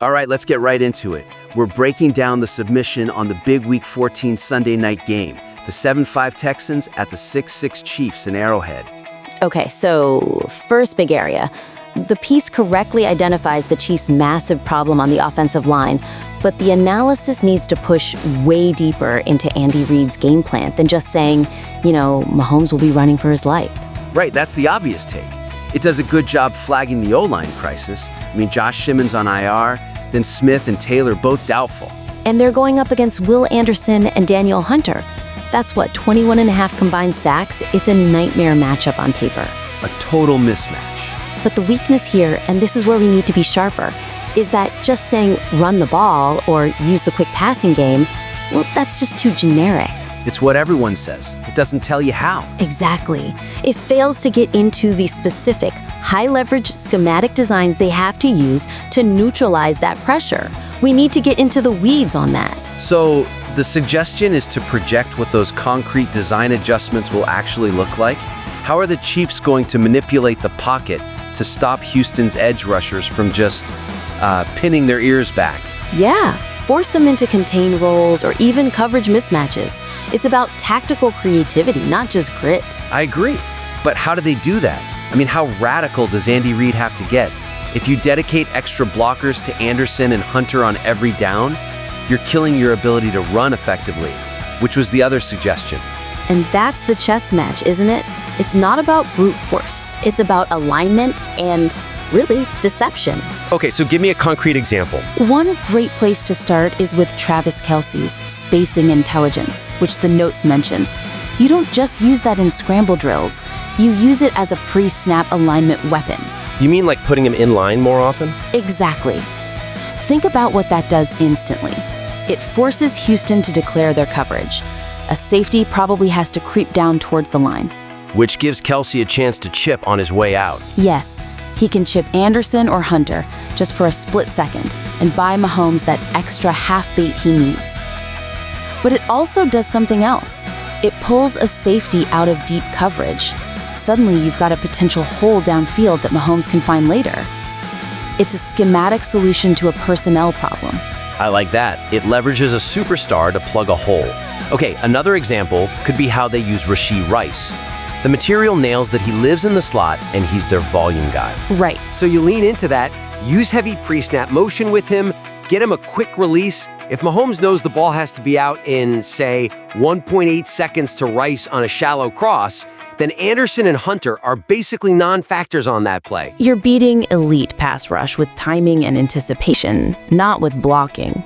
All right, let's get right into it. We're breaking down the submission on the big Week 14 Sunday night game, the 7-5 Texans at the 6-6 Chiefs in Arrowhead. Okay, so first big area. The piece correctly identifies the Chiefs' massive problem on the offensive line, but the analysis needs to push way deeper into Andy Reid's game plan than just saying, Mahomes will be running for his life. Right, that's the obvious take. It does a good job flagging the O-line crisis. Josh Simmons on IR, then Smith and Taylor both doubtful. And they're going up against Will Anderson and Daniel Hunter. That's 21 and a half combined sacks. It's a nightmare matchup on paper. A total mismatch. But the weakness here, and this is where we need to be sharper, is that just saying run the ball or use the quick passing game, well, that's just too generic. It's what everyone says. It doesn't tell you how. Exactly. It fails to get into the specific, high-leverage schematic designs they have to use to neutralize that pressure. We need to get into the weeds on that. So the suggestion is to project what those concrete design adjustments will actually look like. How are the Chiefs going to manipulate the pocket to stop Houston's edge rushers from just pinning their ears back? Yeah, force them into contain roles or even coverage mismatches. It's about tactical creativity, not just grit. I agree. But how do they do that? How radical does Andy Reid have to get? If you dedicate extra blockers to Anderson and Hunter on every down, you're killing your ability to run effectively, which was the other suggestion. And that's the chess match, isn't it? It's not about brute force. It's about alignment and, really, deception. Okay, so give me a concrete example. One great place to start is with Travis Kelce's spacing intelligence, which the notes mention. You don't just use that in scramble drills. You use it as a pre-snap alignment weapon. You mean like putting him in line more often? Exactly. Think about what that does instantly. It forces Houston to declare their coverage. A safety probably has to creep down towards the line. Which gives Kelce a chance to chip on his way out. Yes, he can chip Anderson or Hunter just for a split second and buy Mahomes that extra half beat he needs. But it also does something else. It pulls a safety out of deep coverage. Suddenly, you've got a potential hole downfield that Mahomes can find later. It's a schematic solution to a personnel problem. I like that. It leverages a superstar to plug a hole. Okay, another example could be how they use Rashee Rice. The material nails that he lives in the slot and he's their volume guy. Right. So you lean into that, use heavy pre-snap motion with him, get him a quick release. If Mahomes knows the ball has to be out in, say, 1.8 seconds to Rice on a shallow cross, then Anderson and Hunter are basically non-factors on that play. You're beating elite pass rush with timing and anticipation, not with blocking.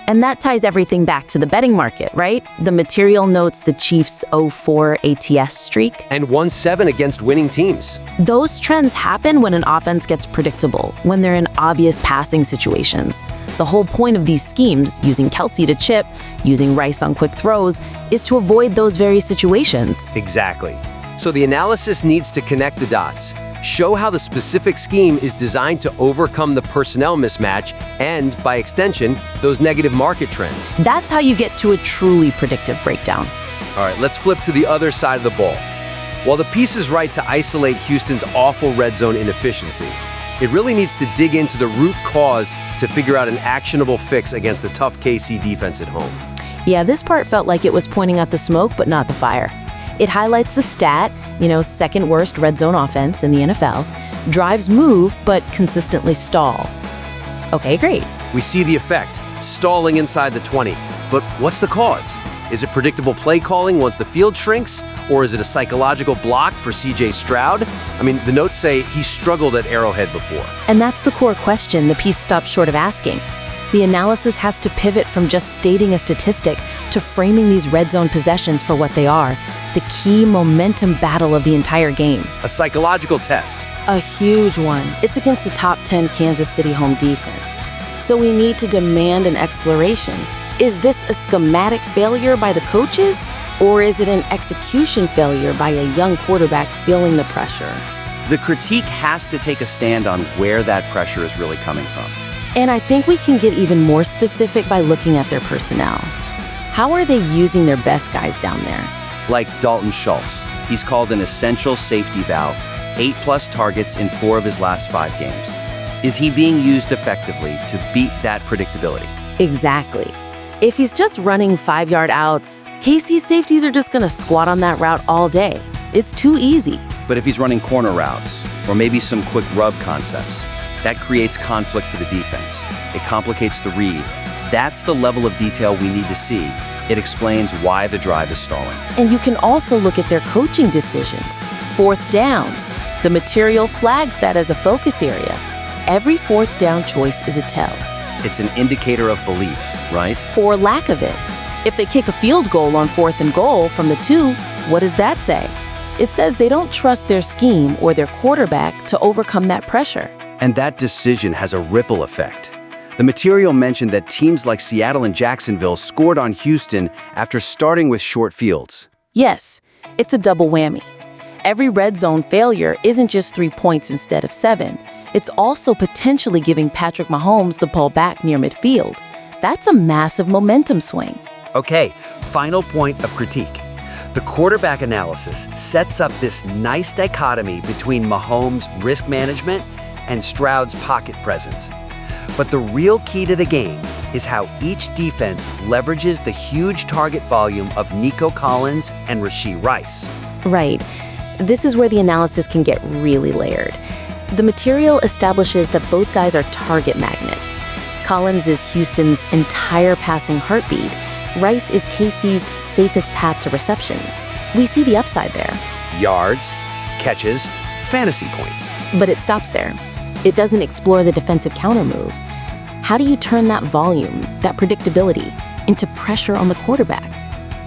And that ties everything back to the betting market, right? The material notes the Chiefs' 0-4 ATS streak. And 1-7 against winning teams. Those trends happen when an offense gets predictable, when they're in obvious passing situations. The whole point of these schemes, using Kelce to chip, using Rice on quick throws, is to avoid those very situations. Exactly. So the analysis needs to connect the dots. Show how the specific scheme is designed to overcome the personnel mismatch and, by extension, those negative market trends. That's how you get to a truly predictive breakdown. All right, let's flip to the other side of the ball. While the piece is right to isolate Houston's awful red zone inefficiency, it really needs to dig into the root cause to figure out an actionable fix against the tough KC defense at home. Yeah, this part felt like it was pointing out the smoke, but not the fire. It highlights the stat, second worst red zone offense in the NFL. Drives move, but consistently stall. Okay, great. We see the effect, stalling inside the 20. But what's the cause? Is it predictable play calling once the field shrinks? Or is it a psychological block for CJ Stroud? The notes say he struggled at Arrowhead before. And that's the core question the piece stops short of asking. The analysis has to pivot from just stating a statistic to framing these red zone possessions for what they are, the key momentum battle of the entire game. A psychological test. A huge one. It's against the top 10 Kansas City home defense. So we need to demand an exploration. Is this a schematic failure by the coaches? Or is it an execution failure by a young quarterback feeling the pressure? The critique has to take a stand on where that pressure is really coming from. And I think we can get even more specific by looking at their personnel. How are they using their best guys down there? Like Dalton Schultz. He's called an essential safety valve, 8+ targets in 4 of his last 5 games. Is he being used effectively to beat that predictability? Exactly. If he's just running 5-yard outs, KC's safeties are just going to squat on that route all day. It's too easy. But if he's running corner routes, or maybe some quick rub concepts, that creates conflict for the defense. It complicates the read. That's the level of detail we need to see. It explains why the drive is stalling. And you can also look at their coaching decisions. 4th downs. The material flags that as a focus area. Every 4th down choice is a tell. It's an indicator of belief, right? Or lack of it. If they kick a field goal on 4th and goal from the 2, what does that say? It says they don't trust their scheme or their quarterback to overcome that pressure. And that decision has a ripple effect. The material mentioned that teams like Seattle and Jacksonville scored on Houston after starting with short fields. Yes, it's a double whammy. Every red zone failure isn't just 3 points instead of 7. It's also potentially giving Patrick Mahomes the ball back near midfield. That's a massive momentum swing. Okay, final point of critique. The quarterback analysis sets up this nice dichotomy between Mahomes' risk management and Stroud's pocket presence. But the real key to the game is how each defense leverages the huge target volume of Nico Collins and Rashee Rice. Right. This is where the analysis can get really layered. The material establishes that both guys are target magnets. Collins is Houston's entire passing heartbeat. Rice is KC's safest path to receptions. We see the upside there. Yards, catches, fantasy points. But it stops there. It doesn't explore the defensive counter move. How do you turn that volume, that predictability, into pressure on the quarterback?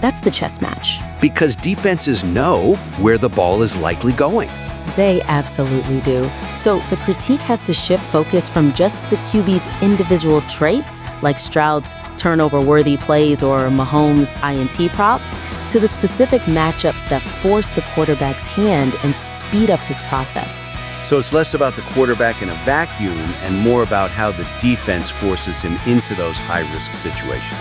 That's the chess match. Because defenses know where the ball is likely going. They absolutely do. So the critique has to shift focus from just the QB's individual traits, like Stroud's turnover-worthy plays or Mahomes' INT prop, to the specific matchups that force the quarterback's hand and speed up his process. So it's less about the quarterback in a vacuum and more about how the defense forces him into those high-risk situations.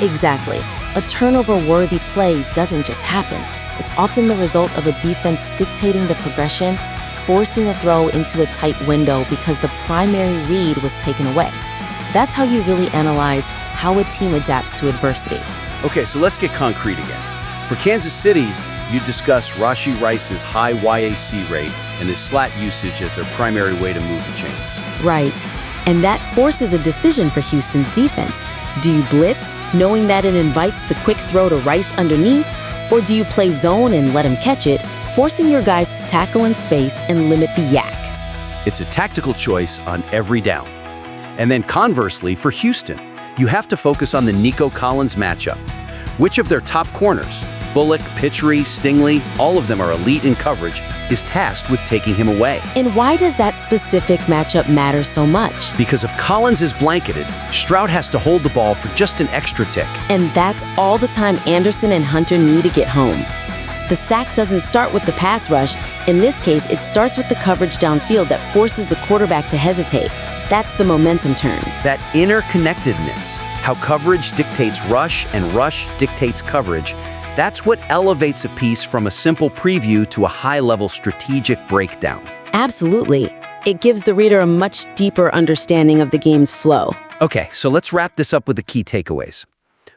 Exactly. A turnover-worthy play doesn't just happen. It's often the result of a defense dictating the progression, forcing a throw into a tight window because the primary read was taken away. That's how you really analyze how a team adapts to adversity. Okay, so let's get concrete again. For Kansas City, you discuss Rashee Rice's high YAC rate and his slat usage as their primary way to move the chains. Right. And that forces a decision for Houston's defense. Do you blitz, knowing that it invites the quick throw to Rice underneath? Or do you play zone and let him catch it, forcing your guys to tackle in space and limit the yak? It's a tactical choice on every down. And then conversely, for Houston, you have to focus on the Nico Collins matchup. Which of their top corners, Bullock, Pitchery, Stingley, all of them are elite in coverage, is tasked with taking him away. And why does that specific matchup matter so much? Because if Collins is blanketed, Stroud has to hold the ball for just an extra tick. And that's all the time Anderson and Hunter need to get home. The sack doesn't start with the pass rush. In this case, it starts with the coverage downfield that forces the quarterback to hesitate. That's the momentum turn. That interconnectedness, how coverage dictates rush and rush dictates coverage, that's what elevates a piece from a simple preview to a high-level strategic breakdown. Absolutely. It gives the reader a much deeper understanding of the game's flow. Okay, so let's wrap this up with the key takeaways.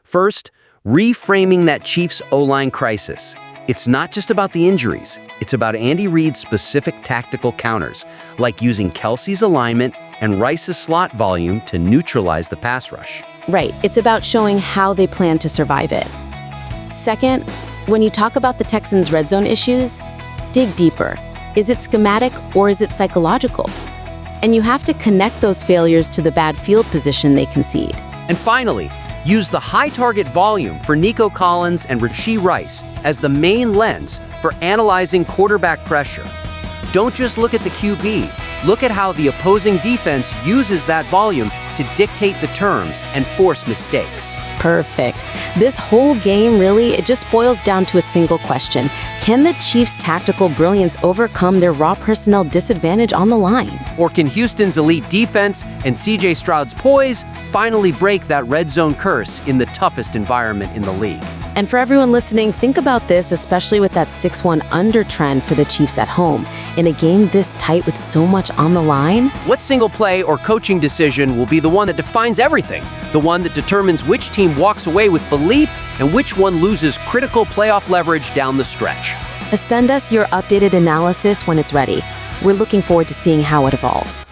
First, reframing that Chiefs O-line crisis. It's not just about the injuries. It's about Andy Reid's specific tactical counters, like using Kelsey's alignment and Rice's slot volume to neutralize the pass rush. Right. It's about showing how they plan to survive it. Second, when you talk about the Texans' red zone issues, dig deeper. Is it schematic or is it psychological? And you have to connect those failures to the bad field position they concede. And finally, use the high target volume for Nico Collins and Rashee Rice as the main lens for analyzing quarterback pressure. Don't just look at the QB. Look at how the opposing defense uses that volume to dictate the terms and force mistakes. Perfect. This whole game it just boils down to a single question. Can the Chiefs' tactical brilliance overcome their raw personnel disadvantage on the line? Or can Houston's elite defense and CJ Stroud's poise finally break that red zone curse in the toughest environment in the league? And for everyone listening, think about this, especially with that 6-1 under trend for the Chiefs at home. In a game this tight with so much on the line, What single play or coaching decision will be the one that defines everything? The one that determines which team walks away with belief and which one loses critical playoff leverage down the stretch. send us your updated analysis when it's ready. We're looking forward to seeing how it evolves.